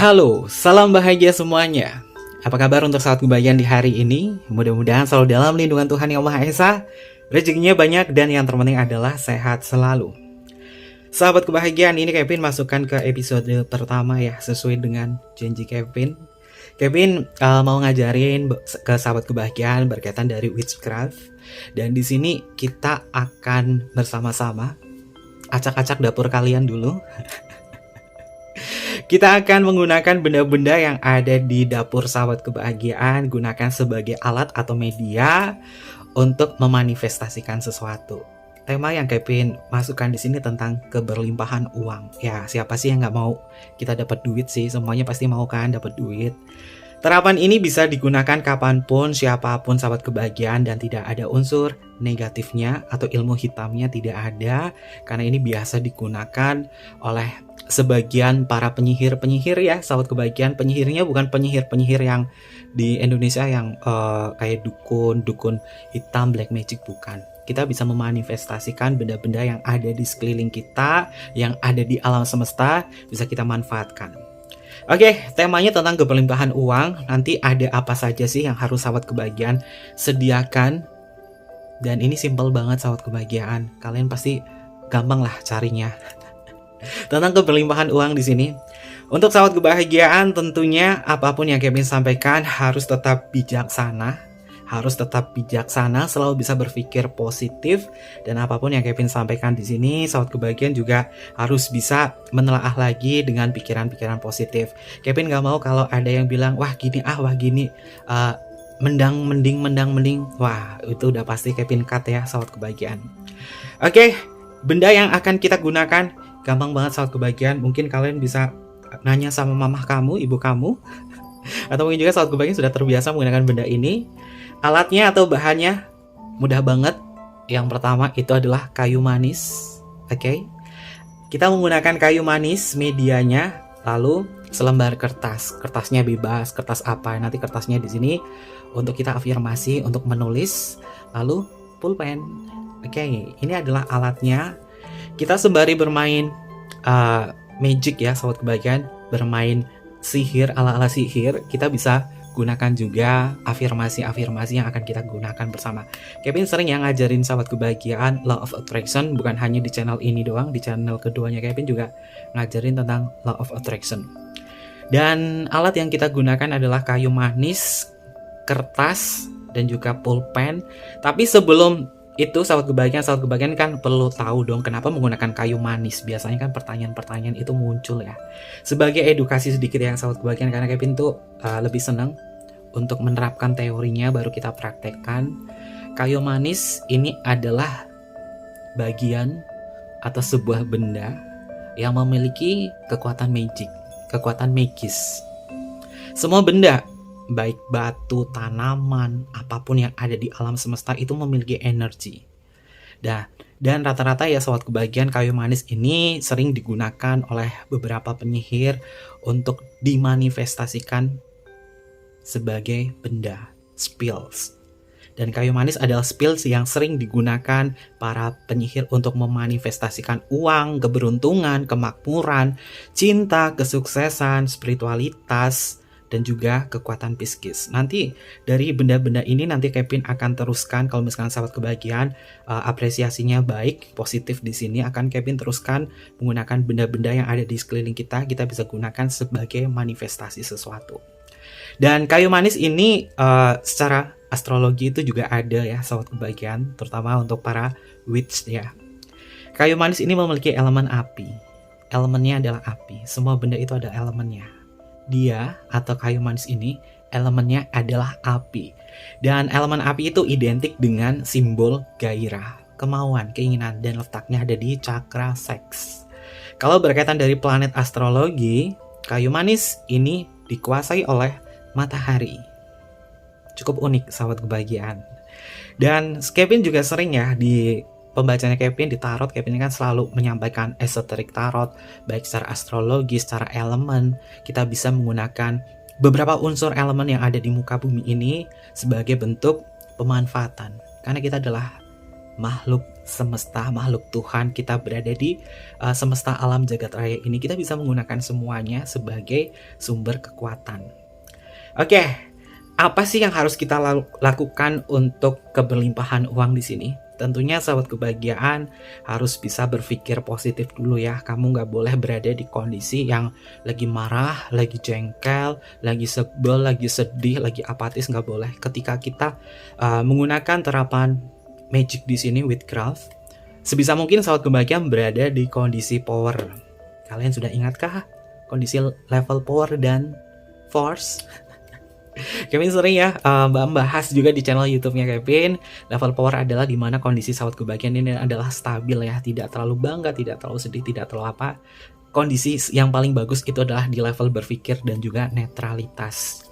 Halo, salam bahagia semuanya. Apa kabar untuk sahabat kebahagiaan di hari ini? Mudah-mudahan selalu dalam lindungan Tuhan Yang Maha Esa, rezekinya banyak dan yang terpenting adalah sehat selalu. Sahabat kebahagiaan, ini Kevin masukkan ke episode pertama ya, sesuai dengan janji Kevin. Kevin mau ngajarin ke sahabat kebahagiaan berkaitan dari witchcraft, dan di sini kita akan bersama-sama acak-acak dapur kalian dulu. Kita akan menggunakan benda-benda yang ada di dapur sahabat kebahagiaan, gunakan sebagai alat atau media untuk memanifestasikan sesuatu. Tema yang Kevin masukkan di sini tentang keberlimpahan uang. Ya, siapa sih yang nggak mau kita dapat duit sih? Semuanya pasti mau kan dapat duit. Terapan ini bisa digunakan kapanpun, siapapun sahabat kebahagiaan, dan tidak ada unsur negatifnya atau ilmu hitamnya, tidak ada. Karena ini biasa digunakan oleh sebagian para penyihir-penyihir ya sahabat kebahagiaan. Penyihirnya bukan penyihir-penyihir yang di Indonesia yang kayak dukun hitam, black magic, bukan. Kita bisa memanifestasikan benda-benda yang ada di sekeliling kita, yang ada di alam semesta, bisa kita manfaatkan. Oke, temanya tentang keberlimpahan uang. Nanti ada apa saja sih yang harus sahabat kebahagiaan sediakan. Dan ini simple banget sahabat kebahagiaan. Kalian pasti gampang lah carinya. Tentang keberlimpahan uang di sini. Untuk sahabat kebahagiaan, tentunya apapun yang Kevin sampaikan harus tetap bijaksana. Harus tetap bijaksana, selalu bisa berpikir positif, dan apapun yang Kevin sampaikan di sini, sahabat kebahagiaan juga harus bisa menelaah lagi dengan pikiran-pikiran positif. Kevin gak mau kalau ada yang bilang wah gini, mending, wah itu udah pasti Kevin cut ya sahabat kebahagiaan. Oke, benda yang akan kita gunakan gampang banget sahabat kebahagiaan. Mungkin kalian bisa nanya sama mamah kamu, ibu kamu, atau mungkin juga sahabat kebahagiaan sudah terbiasa menggunakan benda ini. Alatnya atau bahannya mudah banget. Yang pertama itu adalah kayu manis. Oke. Kita menggunakan kayu manis, medianya, lalu selembar kertas. Kertasnya bebas, kertas apa? Nanti kertasnya di sini untuk kita afirmasi, untuk menulis, lalu pulpen. Oke, ini adalah alatnya. Kita sembari bermain magic ya, sahabat kebahagiaan, bermain sihir ala-ala sihir, kita bisa gunakan juga afirmasi-afirmasi yang akan kita gunakan bersama. Kevin sering yang ngajarin sahabat kebahagiaan Law of Attraction, bukan hanya di channel ini doang, di channel keduanya Kevin juga ngajarin tentang Law of Attraction. Dan alat yang kita gunakan adalah kayu manis, kertas, dan juga pulpen. Tapi sebelum itu sahabat kebahagiaan kan perlu tahu dong kenapa menggunakan kayu manis. Biasanya kan pertanyaan-pertanyaan itu muncul ya. Sebagai edukasi sedikit ya sahabat kebahagiaan, karena Kevin tuh lebih senang untuk menerapkan teorinya baru kita praktekkan. Kayu manis ini adalah bagian atau sebuah benda yang memiliki kekuatan magic, kekuatan magis. Semua benda, baik batu, tanaman, apapun yang ada di alam semesta itu memiliki energi. Dan rata-rata ya sahabat kebahagiaan, kayu manis ini sering digunakan oleh beberapa penyihir untuk dimanifestasikan sebagai benda, spells. Dan kayu manis adalah spells yang sering digunakan para penyihir untuk memanifestasikan uang, keberuntungan, kemakmuran, cinta, kesuksesan, spiritualitas, dan juga kekuatan psikis. Nanti dari benda-benda ini nanti Kevin akan teruskan, kalau misalkan sahabat kebahagiaan apresiasinya baik, positif di sini, akan Kevin teruskan menggunakan benda-benda yang ada di sekeliling kita bisa gunakan sebagai manifestasi sesuatu. Dan kayu manis ini secara astrologi itu juga ada ya sahabat kebahagiaan, terutama untuk para witch ya. Kayu manis ini memiliki elemen api. Elemennya adalah api. Semua benda itu ada elemennya. Dia atau kayu manis ini elemennya adalah api. Dan elemen api itu identik dengan simbol gairah, kemauan, keinginan, dan letaknya ada di cakra seks. Kalau berkaitan dari planet astrologi, kayu manis ini dikuasai oleh matahari. Cukup unik sahabat kebahagiaan. Dan Kevin juga sering ya di pembacanya Kevin di tarot, Kevin kan selalu menyampaikan esoterik tarot, baik secara astrologi, secara elemen. Kita bisa menggunakan beberapa unsur elemen yang ada di muka bumi ini sebagai bentuk pemanfaatan. Karena kita adalah makhluk semesta, makhluk Tuhan, kita berada di semesta alam jagat raya ini, kita bisa menggunakan semuanya sebagai sumber kekuatan. Oke, apa sih yang harus kita lakukan untuk keberlimpahan uang di sini? Tentunya sahabat kebahagiaan harus bisa berpikir positif dulu ya. Kamu nggak boleh berada di kondisi yang lagi marah, lagi jengkel, lagi sebel, lagi sedih, lagi apatis, nggak boleh. Ketika kita menggunakan terapan magic di sini witchcraft, sebisa mungkin sahabat kebahagiaan berada di kondisi power. Kalian sudah ingatkah kondisi level power dan force? Kevin sering ya bahas juga di channel YouTube-nya Kevin. Level power adalah dimana kondisi sahabat kebahagiaan ini adalah stabil ya, tidak terlalu bangga, tidak terlalu sedih, tidak terlalu apa. Kondisi yang paling bagus itu adalah di level berpikir dan juga netralitas.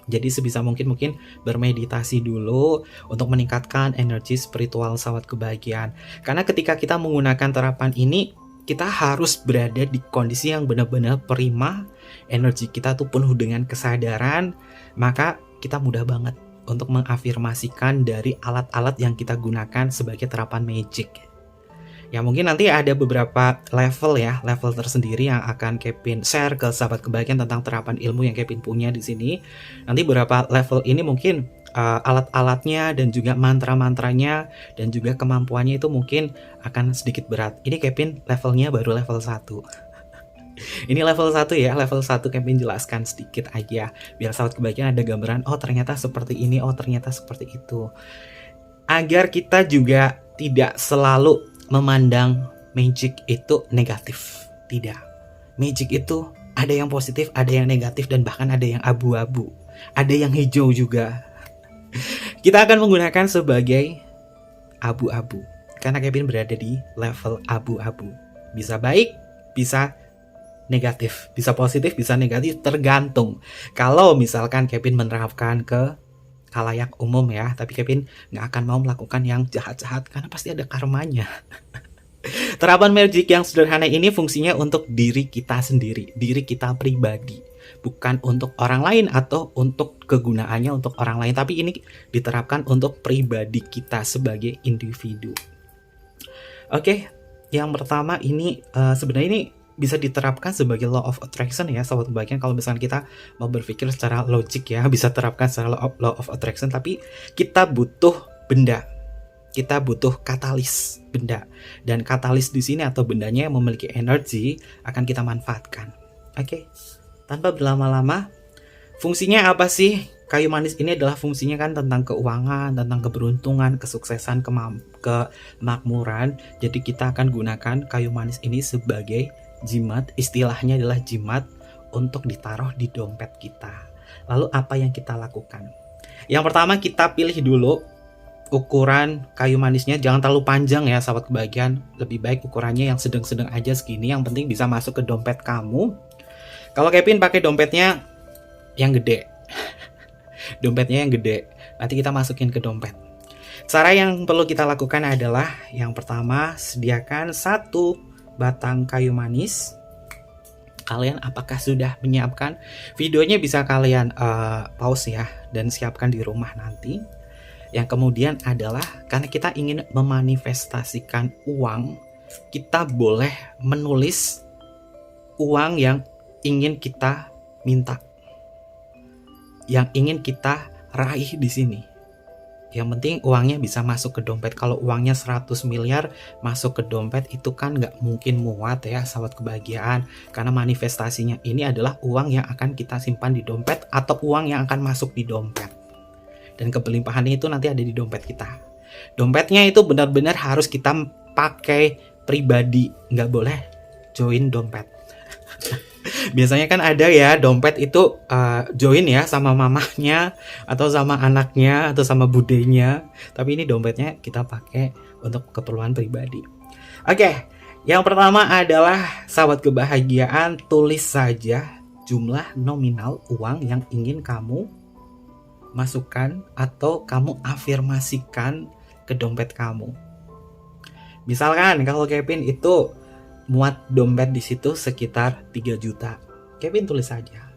Jadi sebisa mungkin bermeditasi dulu untuk meningkatkan energi spiritual sahabat kebahagiaan. Karena ketika kita menggunakan terapan ini, kita harus berada di kondisi yang benar-benar prima, energi kita tuh penuh dengan kesadaran, maka kita mudah banget untuk mengafirmasikan dari alat-alat yang kita gunakan sebagai terapan magic. Ya mungkin nanti ada beberapa level ya, level tersendiri yang akan Kevin share ke sahabat kebahagiaan tentang terapan ilmu yang Kevin punya di sini. Nanti beberapa level ini mungkin alat-alatnya dan juga mantra-mantranya dan juga kemampuannya itu mungkin akan sedikit berat. Ini Kevin levelnya baru level 1. Ini level 1 ya, level 1 Kevin jelaskan sedikit aja biar sahabat kebahagiaan ada gambaran, oh ternyata seperti ini, oh ternyata seperti itu. Agar kita juga tidak selalu memandang magic itu negatif. Tidak. Magic itu ada yang positif, ada yang negatif, dan bahkan ada yang abu-abu. Ada yang hijau juga. Kita akan menggunakan sebagai abu-abu karena Kevin berada di level abu-abu. Bisa baik, bisa negatif, bisa positif, bisa negatif, tergantung. Kalau misalkan Kevin menerapkan ke khalayak umum ya, tapi Kevin nggak akan mau melakukan yang jahat-jahat karena pasti ada karmanya. Terapan magic yang sederhana ini fungsinya untuk diri kita sendiri, diri kita pribadi. Bukan untuk orang lain atau untuk kegunaannya untuk orang lain, tapi ini diterapkan untuk pribadi kita sebagai individu. Oke, yang pertama ini sebenarnya ini bisa diterapkan sebagai law of attraction ya sahabat kebahagiaan. Kalau misalnya kita mau berpikir secara logik ya, bisa terapkan secara law of attraction, tapi kita butuh benda. Kita butuh katalis benda, dan katalis di sini atau bendanya yang memiliki energi akan kita manfaatkan. Oke. Tanpa berlama-lama, fungsinya apa sih? Kayu manis ini adalah fungsinya kan tentang keuangan, tentang keberuntungan, kesuksesan, kemakmuran. Jadi kita akan gunakan kayu manis ini sebagai jimat, istilahnya adalah jimat untuk ditaruh di dompet kita. Lalu apa yang kita lakukan? Yang pertama kita pilih dulu ukuran kayu manisnya, jangan terlalu panjang ya sahabat kebahagiaan. Lebih baik ukurannya yang sedang-sedang aja segini, yang penting bisa masuk ke dompet kamu. Kalau Kevin pakai dompetnya yang gede. Dompetnya yang gede. Nanti kita masukin ke dompet. Cara yang perlu kita lakukan adalah yang pertama, sediakan 1 batang kayu manis. Kalian apakah sudah menyiapkan? Videonya bisa kalian pause ya dan siapkan di rumah nanti. Yang kemudian adalah karena kita ingin memanifestasikan uang, kita boleh menulis uang yang ingin kita minta, yang ingin kita raih di sini. Yang penting uangnya bisa masuk ke dompet. Kalau uangnya 100 miliar masuk ke dompet itu kan nggak mungkin muat ya sahabat kebahagiaan. Karena manifestasinya ini adalah uang yang akan kita simpan di dompet atau uang yang akan masuk di dompet. Dan keberlimpahannya itu nanti ada di dompet kita. Dompetnya itu benar-benar harus kita pakai pribadi, nggak boleh join dompet. Biasanya kan ada ya dompet itu join ya sama mamahnya atau sama anaknya atau sama budenya, tapi ini dompetnya kita pakai untuk keperluan pribadi. Oke, yang pertama adalah sahabat kebahagiaan, tulis saja jumlah nominal uang yang ingin kamu masukkan atau kamu afirmasikan ke dompet kamu. Misalkan kalau Kevin itu muat dompet di situ sekitar 3 juta. Kevin tulis saja.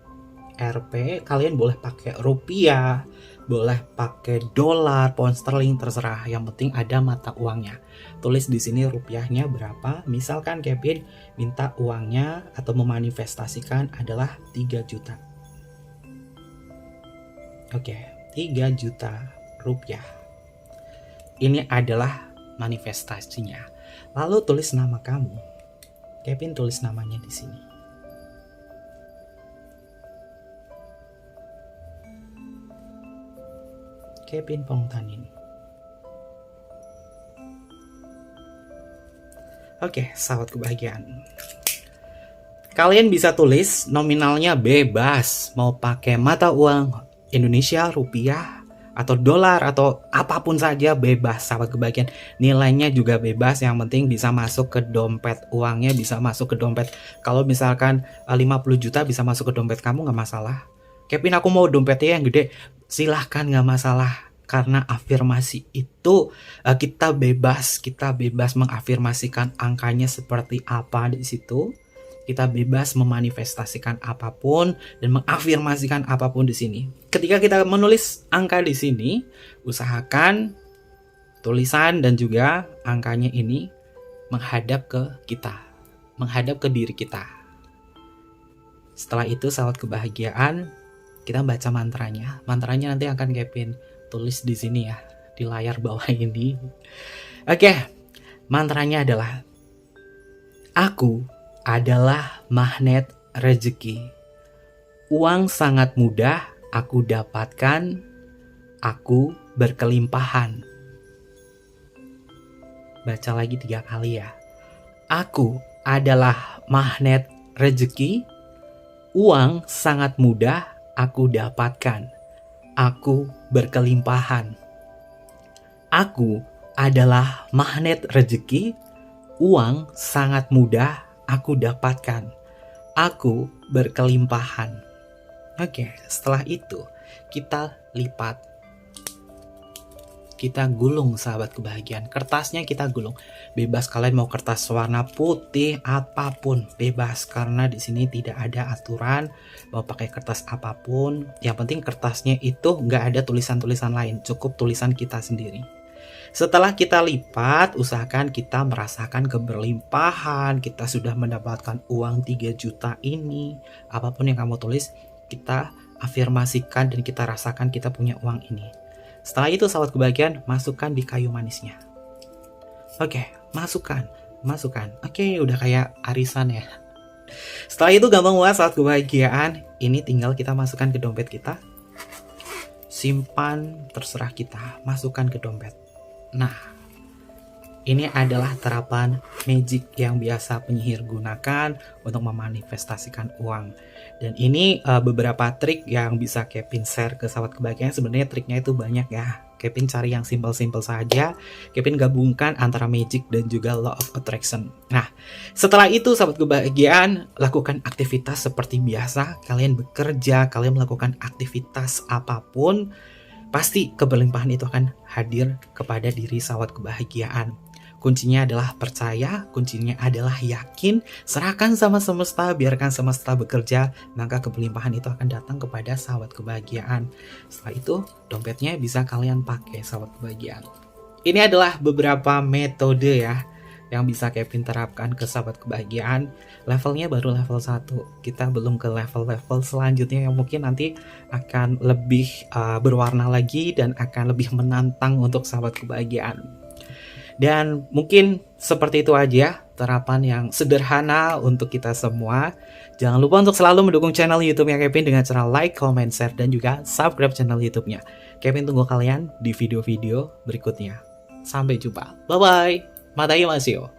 Rp, kalian boleh pakai rupiah, boleh pakai dolar, pound sterling, terserah. Yang penting ada mata uangnya. Tulis di sini rupiahnya berapa. Misalkan Kevin minta uangnya atau memanifestasikan adalah 3 juta. Oke, 3 juta rupiah. Ini adalah manifestasinya. Lalu tulis nama kamu. Kevin tulis namanya di sini. Kevin Pongtanin. Oke, sahabat kebahagiaan. Kalian bisa tulis nominalnya bebas. Mau pakai mata uang Indonesia, rupiah, atau dolar, atau apapun saja bebas, sahabat kebahagiaan. Nilainya juga bebas, yang penting bisa masuk ke dompet. Uangnya bisa masuk ke dompet. Kalau misalkan 50 juta bisa masuk ke dompet kamu, nggak masalah. Kevin, aku mau dompetnya yang gede. Silahkan, nggak masalah. Karena afirmasi itu kita bebas mengafirmasikan angkanya seperti apa di situ. Kita bebas memanifestasikan apapun dan mengafirmasikan apapun di sini. Ketika kita menulis angka di sini, usahakan tulisan dan juga angkanya ini menghadap ke kita, menghadap ke diri kita. Setelah itu, sahabat kebahagiaan, kita baca mantranya. Mantranya nanti akan Kevin tulis di sini ya, di layar bawah ini. Oke, mantranya adalah: aku adalah magnet rezeki. Uang sangat mudah aku dapatkan, aku berkelimpahan. Baca lagi 3 kali ya. Aku adalah magnet rezeki. Uang sangat mudah aku dapatkan, aku berkelimpahan. Aku adalah magnet rezeki. Uang sangat mudah aku dapatkan, aku berkelimpahan. Oke, setelah itu kita lipat, kita gulung, sahabat kebahagiaan. Kertasnya kita gulung. Bebas kalian mau kertas warna putih, apapun bebas, karena di sini tidak ada aturan mau pakai kertas apapun. Yang penting kertasnya itu nggak ada tulisan-tulisan lain, cukup tulisan kita sendiri. Setelah kita lipat, usahakan kita merasakan keberlimpahan. Kita sudah mendapatkan uang 3 juta ini. Apapun yang kamu tulis, kita afirmasikan dan kita rasakan kita punya uang ini. Setelah itu, sahabat kebahagiaan, masukkan di kayu manisnya. Oke, masukkan. Oke, udah kayak arisan ya. Setelah itu gampang banget, sahabat kebahagiaan. Ini tinggal kita masukkan ke dompet kita. Simpan, terserah kita. Masukkan ke dompet. Nah, ini adalah terapan magic yang biasa penyihir gunakan untuk memanifestasikan uang. Dan ini beberapa trik yang bisa Kevin share ke sahabat kebahagiaan. Sebenarnya triknya itu banyak ya. Kevin cari yang simple-simple saja. Kevin gabungkan antara magic dan juga law of attraction. Nah, setelah itu sahabat kebahagiaan, lakukan aktivitas seperti biasa. Kalian bekerja, kalian melakukan aktivitas apapun, pasti keberlimpahan itu akan hadir kepada diri sahabat kebahagiaan. Kuncinya adalah percaya, kuncinya adalah yakin, serahkan sama semesta, biarkan semesta bekerja, maka keberlimpahan itu akan datang kepada sahabat kebahagiaan. Setelah itu, dompetnya bisa kalian pakai, sahabat kebahagiaan. Ini adalah beberapa metode ya, yang bisa Kevin terapkan ke sahabat kebahagiaan. Levelnya baru level 1, kita belum ke level-level selanjutnya yang mungkin nanti akan lebih berwarna lagi dan akan lebih menantang untuk sahabat kebahagiaan. Dan mungkin seperti itu aja terapan yang sederhana untuk kita semua. Jangan lupa untuk selalu mendukung channel YouTube-nya Kevin dengan cara like, comment, share, dan juga subscribe channel YouTube-nya. Kevin tunggu kalian di video-video berikutnya. Sampai jumpa. Bye-bye. Matayo Masio.